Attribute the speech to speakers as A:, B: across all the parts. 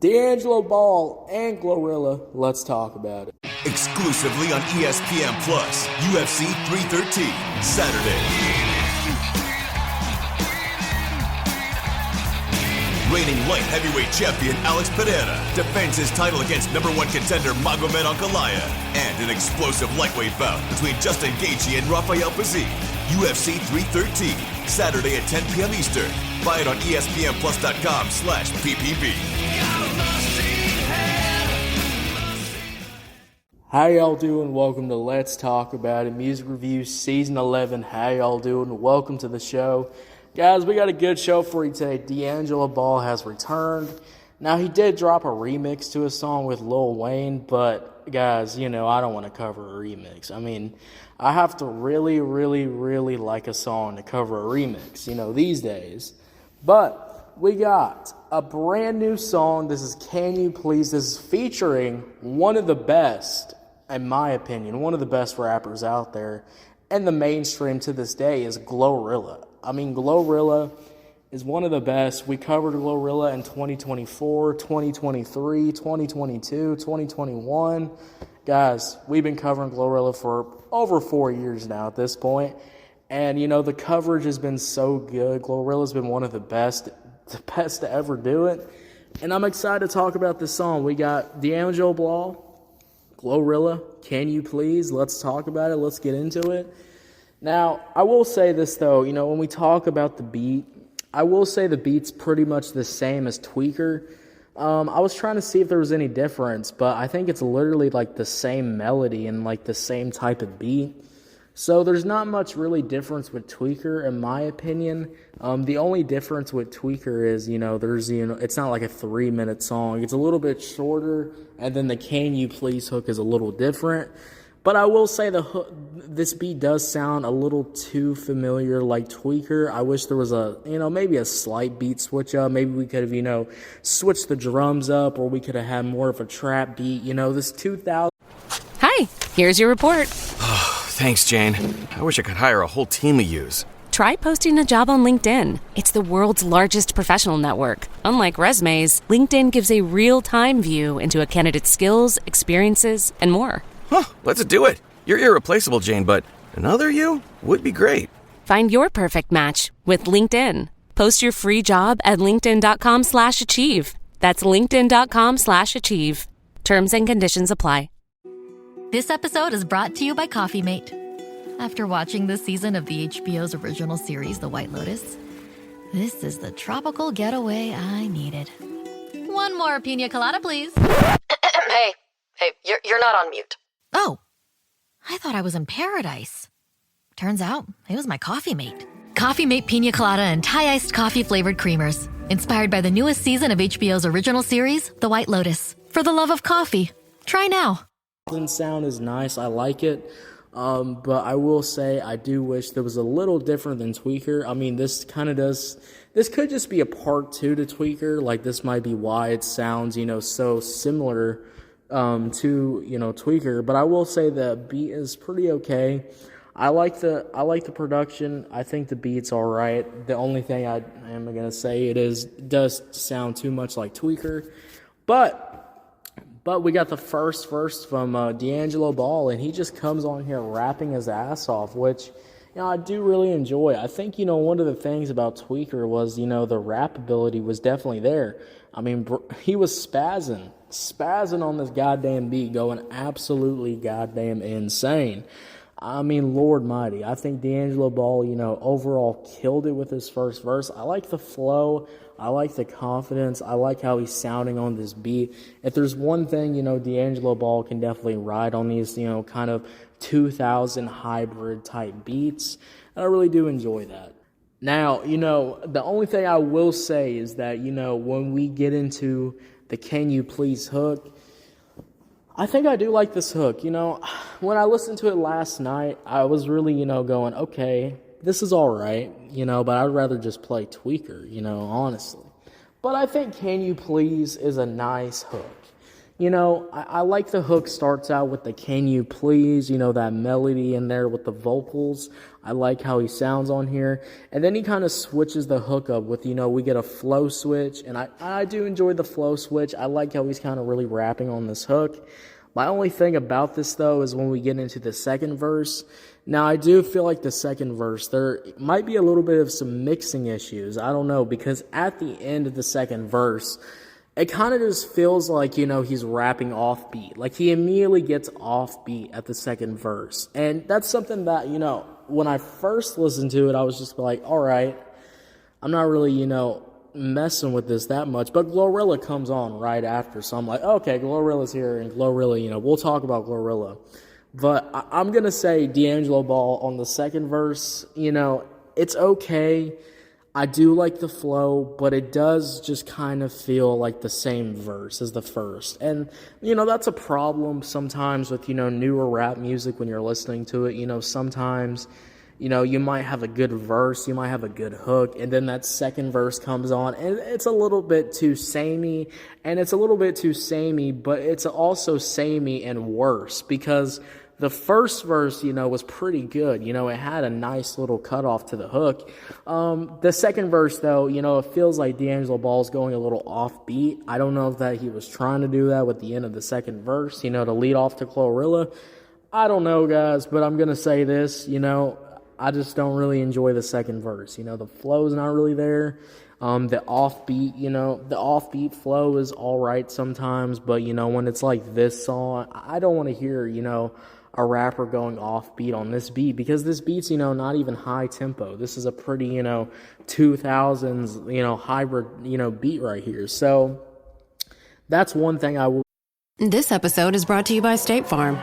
A: D'Angelo Ball and GloRilla, let's talk about it.
B: Exclusively on ESPN Plus, UFC 313, Saturday. Reigning light heavyweight champion Alex Pereira defends his title against number one contender Magomed Ankalaev, and an explosive lightweight bout between Justin Gaethje and Rafael Pazzi. UFC 313, Saturday at 10 p.m. Eastern. Buy it on ESPNplus.com/PPV.
A: How y'all doing? Welcome to Let's Talk About It, Music Reviews Season 11. How y'all doing? Welcome to the show. Guys, we got a good show for you today. D'Angelo Ball has returned. Now, he did drop a remix to a song with Lil Wayne, but guys, I don't want to cover a remix. I mean, I have to really like a song to cover a remix, these days. But we got a brand new song. This is Can You Please? This is featuring one of the best, in my opinion, one of the best rappers out there in the mainstream to this day is GloRilla. I mean, GloRilla is one of the best. We covered GloRilla in 2024, 2023, 2022, 2021. Guys, we've been covering GloRilla for over 4 years now at this point. And, the coverage has been so good. GloRilla's been one of the best to ever do it. And I'm excited to talk about this song. We got D'Angelo Ball, GloRilla, Can You Please? Let's talk about it. Let's get into it. Now, I will say this, though. When we talk about the beat, I will say the beat's pretty much the same as Tweaker. I was trying to see if there was any difference, but I think it's literally like the same melody and like the same type of beat. So there's not much really difference with Tweaker, in my opinion. The only difference with Tweaker is, there's, it's not like a 3-minute song. It's a little bit shorter, and then the Can You Please hook is a little different. But I will say this beat does sound a little too familiar like Tweaker. I wish there was maybe a slight beat switch up. Maybe we could have, switched the drums up, or we could have had more of a trap beat. This 2000.
C: Hi, here's your report.
D: Thanks, Jane. I wish I could hire a whole team of yous.
C: Try posting a job on LinkedIn. It's the world's largest professional network. Unlike resumes, LinkedIn gives a real-time view into a candidate's skills, experiences, and more.
D: Huh, let's do it. You're irreplaceable, Jane, but another you would be great.
C: Find your perfect match with LinkedIn. Post your free job at linkedin.com/achieve. That's linkedin.com/achieve. Terms and conditions apply.
E: This episode is brought to you by Coffee Mate. After watching this season of the HBO's original series, The White Lotus, this is the tropical getaway I needed. One more pina colada, please.
F: Hey, you're not on mute.
E: Oh, I thought I was in paradise. Turns out it was my Coffee Mate. Coffee Mate Pina Colada and Thai iced coffee flavored creamers. Inspired by the newest season of HBO's original series, The White Lotus. For the love of coffee. Try now.
A: Sound is nice. I like it. But I will say I do wish there was a little different than Tweaker. I mean, this could just be a part 2 to Tweaker. Like, this might be why it sounds, so similar to Tweaker. But I will say the beat is pretty okay. I like the production. I think the beat's all right. The only thing I am gonna say it does sound too much like Tweaker. But we got the first verse from D'Angelo Ball, and he just comes on here rapping his ass off, which I do really enjoy. I think one of the things about Tweaker was the rap ability was definitely there. I mean, he was spazzing on this goddamn beat, going absolutely goddamn insane. I mean, Lord mighty. I think D'Angelo Ball, overall killed it with his first verse. I like the flow. I like the confidence. I like how he's sounding on this beat. If there's one thing, D'Angelo Ball can definitely ride on these, kind of 2000 hybrid type beats. And I really do enjoy that. Now, the only thing I will say is that, when we get into the Can You Please hook, I think I do like this hook. When I listened to it last night, I was really, going, okay, this is all right, but I'd rather just play Tweaker, honestly. But I think Can You Please is a nice hook. I like the hook starts out with the "Can you please," that melody in there with the vocals. I like how he sounds on here. And then he kind of switches the hook up with, we get a flow switch. And I do enjoy the flow switch. I like how he's kind of really rapping on this hook. My only thing about this, though, is when we get into the second verse. Now, I do feel like the second verse, there might be a little bit of some mixing issues. I don't know, because at the end of the second verse, it kind of just feels like, he's rapping offbeat. Like, he immediately gets offbeat at the second verse. And that's something that, when I first listened to it, I was just like, all right, I'm not really, messing with this that much. But GloRilla comes on right after. So I'm like, okay, GloRilla's here, and GloRilla, we'll talk about GloRilla. But I'm going to say D'Angelo Ball on the second verse, it's okay. I do like the flow, but it does just kind of feel like the same verse as the first. And, that's a problem sometimes with, newer rap music when you're listening to it. Sometimes, you might have a good verse, you might have a good hook, and then that second verse comes on, and it's a little bit too samey, but it's also samey and worse, because the first verse, was pretty good. It had a nice little cutoff to the hook. The second verse, though, it feels like D'Angelo Ball's going a little offbeat. I don't know if that he was trying to do that with the end of the second verse, to lead off to GloRilla. I don't know, guys, but I'm going to say this, I just don't really enjoy the second verse. The flow's not really there. The offbeat flow is all right sometimes, but, when it's like this song, I don't want to hear, a rapper going offbeat on this beat, because this beat's, not even high tempo. This is a pretty, 2000s, hybrid, beat right here. So that's one thing I will.
G: This episode is brought to you by State Farm.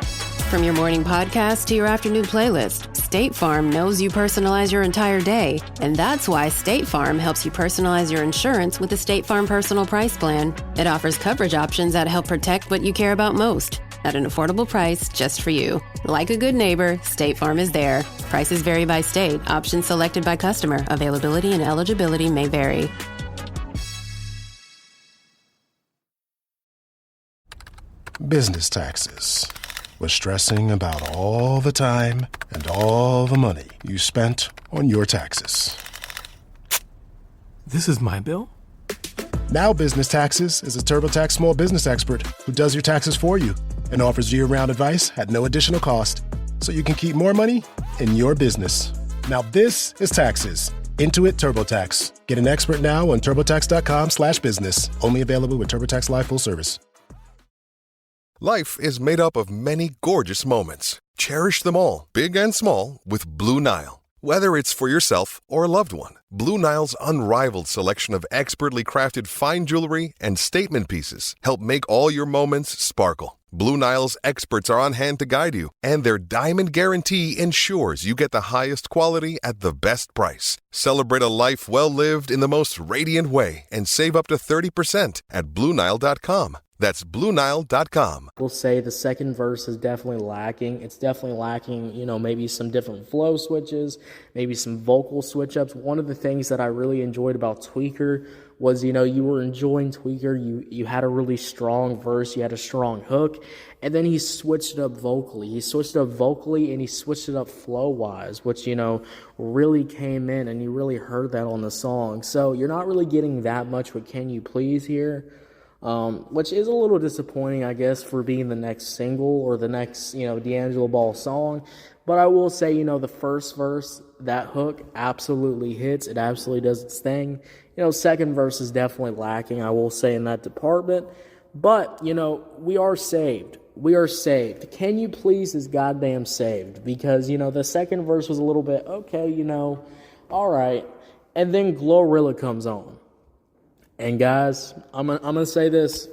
G: From your morning podcast to your afternoon playlist, State Farm knows you personalize your entire day. And that's why State Farm helps you personalize your insurance with the State Farm Personal Price Plan. It offers coverage options that help protect what you care about most at an affordable price just for you. Like a good neighbor, State Farm is there. Prices vary by state. Options selected by customer. Availability and eligibility may vary.
H: Business taxes. Was stressing about all the time and all the money you spent on your taxes.
I: This is my bill?
H: Now Business Taxes is a TurboTax small business expert who does your taxes for you and offers year-round advice at no additional cost, so you can keep more money in your business. Now this is taxes. Intuit TurboTax. Get an expert now on TurboTax.com/business. Only available with TurboTax Live Full Service.
J: Life is made up of many gorgeous moments. Cherish them all, big and small, with Blue Nile. Whether it's for yourself or a loved one, Blue Nile's unrivaled selection of expertly crafted fine jewelry and statement pieces help make all your moments sparkle. Blue Nile's experts are on hand to guide you, and their diamond guarantee ensures you get the highest quality at the best price. Celebrate a life well lived in the most radiant way and save up to 30% at BlueNile.com. That's BlueNile.com.
A: We'll say the second verse is definitely lacking. It's definitely lacking, maybe some different flow switches, maybe some vocal switch-ups. One of the things that I really enjoyed about Tweaker was, you were enjoying Tweaker. You had a really strong verse. You had a strong hook. And then he switched it up vocally. He switched it up vocally, and he switched it up flow-wise, which, really came in, and you really heard that on the song. So you're not really getting that much with Can You Please here. Which is a little disappointing, I guess, for being the next single or the next, D'Angelo Ball song. But I will say, the first verse, that hook absolutely hits. It absolutely does its thing. Second verse is definitely lacking, I will say, in that department. But, we are saved. We are saved. Can You Please is goddamn saved. Because, the second verse was a little bit, okay, all right. And then GloRilla comes on. And guys, I'm gonna say this.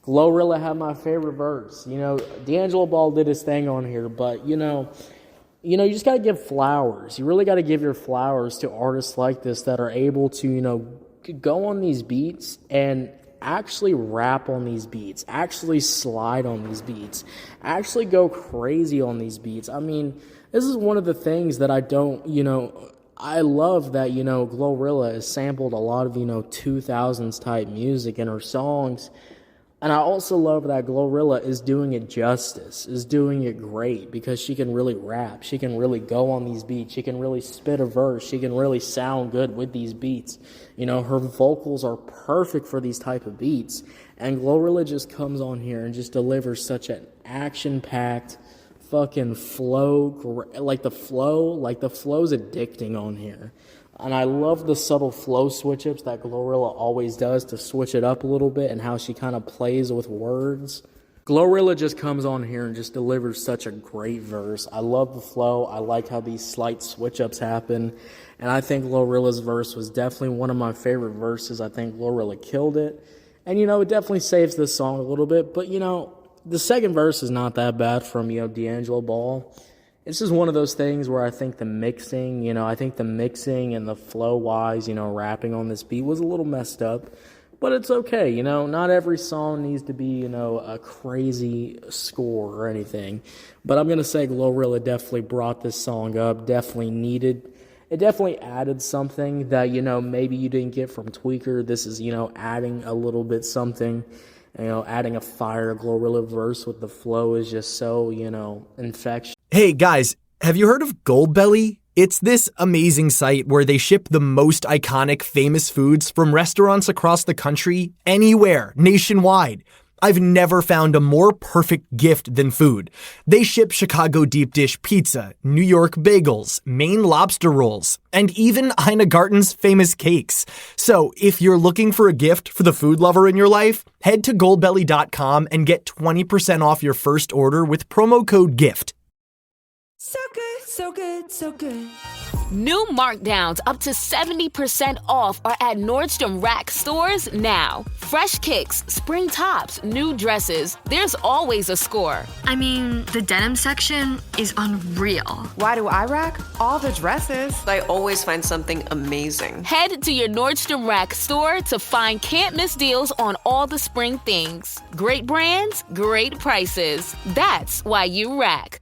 A: GloRilla had my favorite verse. D'Angelo Ball did his thing on here, but you just gotta give flowers. You really gotta give your flowers to artists like this that are able to, go on these beats and actually rap on these beats, actually slide on these beats, actually go crazy on these beats. I mean, this is one of the things that I don't, I love that, GloRilla has sampled a lot of, 2000s type music in her songs. And I also love that GloRilla is doing it justice, is doing it great, because she can really rap. She can really go on these beats. She can really spit a verse. She can really sound good with these beats. You know, her vocals are perfect for these type of beats. And GloRilla just comes on here and just delivers such an action-packed fucking flow. Like the flow's addicting on here. And I love the subtle flow switch-ups that GloRilla always does to switch it up a little bit, and how she kind of plays with words. GloRilla just comes on here and just delivers such a great verse. I love the flow. I like how these slight switch-ups happen. And I think GloRilla's verse was definitely one of my favorite verses. I think GloRilla killed it. And, you know, it definitely saves this song a little bit. But, you know, the second verse is not that bad from, you know, D'Angelo Ball. It's just one of those things where I think the mixing and the flow-wise, you know, rapping on this beat was a little messed up. But it's okay, you know. Not every song needs to be, you know, a crazy score or anything. But I'm going to say GloRilla definitely brought this song up, it definitely added something that, you know, maybe you didn't get from Tweaker. This is, you know, adding a little bit something. You know, adding a fire GloRilla verse with the flow is just so, you know, infectious.
I: Hey guys, have you heard of Goldbelly? It's this amazing site where they ship the most iconic famous foods from restaurants across the country, anywhere, nationwide. I've never found a more perfect gift than food. They ship Chicago deep dish pizza, New York bagels, Maine lobster rolls, and even Ina Garten's famous cakes. So if you're looking for a gift for the food lover in your life, head to goldbelly.com and get 20% off your first order with promo code GIFT.
K: So good, so good, so good.
L: New markdowns up to 70% off are at Nordstrom Rack stores now. Fresh kicks, spring tops, new dresses. There's always a score.
M: I mean, the denim section is unreal.
K: Why do I rack? All the dresses.
F: I always find something amazing.
L: Head to your Nordstrom Rack store to find can't-miss deals on all the spring things. Great brands, great prices. That's why you rack.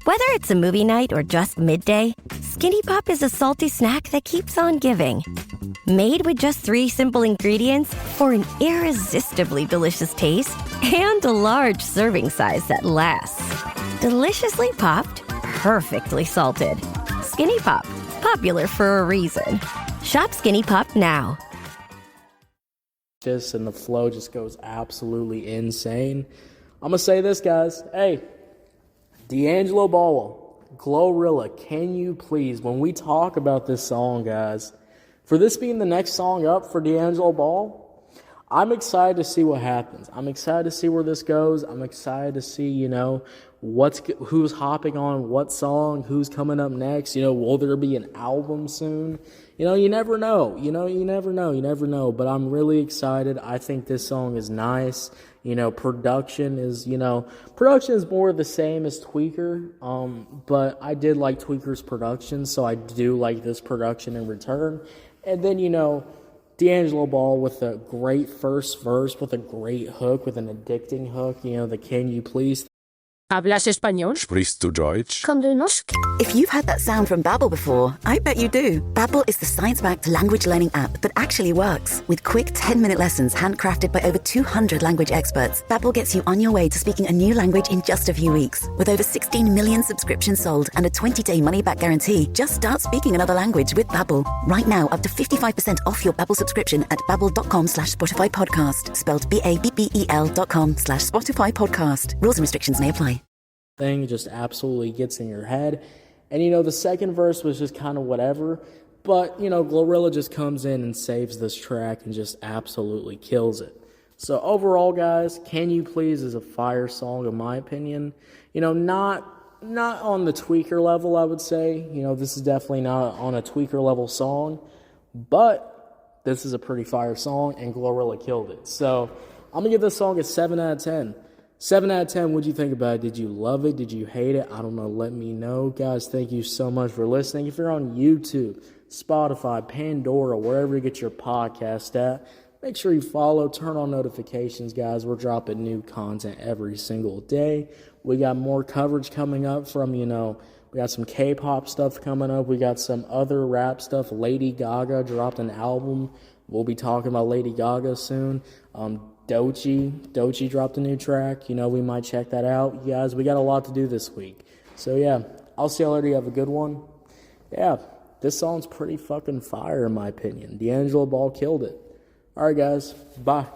N: Whether it's a movie night or just midday, Skinny Pop is a salty snack that keeps on giving. Made with just 3 simple ingredients for an irresistibly delicious taste and a large serving size that lasts. Deliciously popped, perfectly salted. Skinny Pop, popular for a reason. Shop Skinny Pop now.
A: And the flow just goes absolutely insane. I'm going to say this, guys. Hey, D'Angelo Ball, GloRilla, can you please, when we talk about this song, guys, for this being the next song up for D'Angelo Ball, I'm excited to see what happens. I'm excited to see where this goes. I'm excited to see, you know, who's hopping on what song, who's coming up next. You know, will there be an album soon? You know, you never know. You never know. But I'm really excited. I think this song is nice. You know, production is more the same as Tweaker. But I did like Tweaker's production, so I do like this production in return. And then, you know, D'Angelo Ball with a great first verse, with a great hook, with an addicting hook. You know, the Can You Please.
O: ¿Hablas español?
P: Sprichst du Deutsch?
Q: If you've heard that sound from Babbel before, I bet you do. Babbel is the science-backed language learning app that actually works. With quick 10-minute lessons handcrafted by over 200 language experts, Babbel gets you on your way to speaking a new language in just a few weeks. With over 16 million subscriptions sold and a 20-day money-back guarantee, just start speaking another language with Babbel. Right now, up to 55% off your Babbel subscription at babbel.com/Spotify podcast. Spelled BABBEL.com/Spotify podcast. Rules and restrictions may apply.
A: Thing just absolutely gets in your head. And, you know, the second verse was just kind of whatever. But, you know, GloRilla just comes in and saves this track and just absolutely kills it. So overall, guys, Can You Please is a fire song, in my opinion. You know, not on the Tweaker level, I would say. You know, this is definitely not on a Tweaker level song. But this is a pretty fire song, and GloRilla killed it. So I'm going to give this song a 7 out of 10. 7 out of 10, what'd you think about it? Did you love it? Did you hate it? I don't know. Let me know. Guys, thank you so much for listening. If you're on YouTube, Spotify, Pandora, wherever you get your podcast at, make sure you follow, turn on notifications, guys. We're dropping new content every single day. We got more coverage coming up from, you know, we got some K-pop stuff coming up. We got some other rap stuff. Lady Gaga dropped an album. We'll be talking about Lady Gaga soon. Doechii dropped a new track. You know, we might check that out. You guys, we got a lot to do this week. So, yeah, I'll see y'all later. You have a good one. Yeah, this song's pretty fucking fire, in my opinion. D'Angelo Ball killed it. All right, guys. Bye.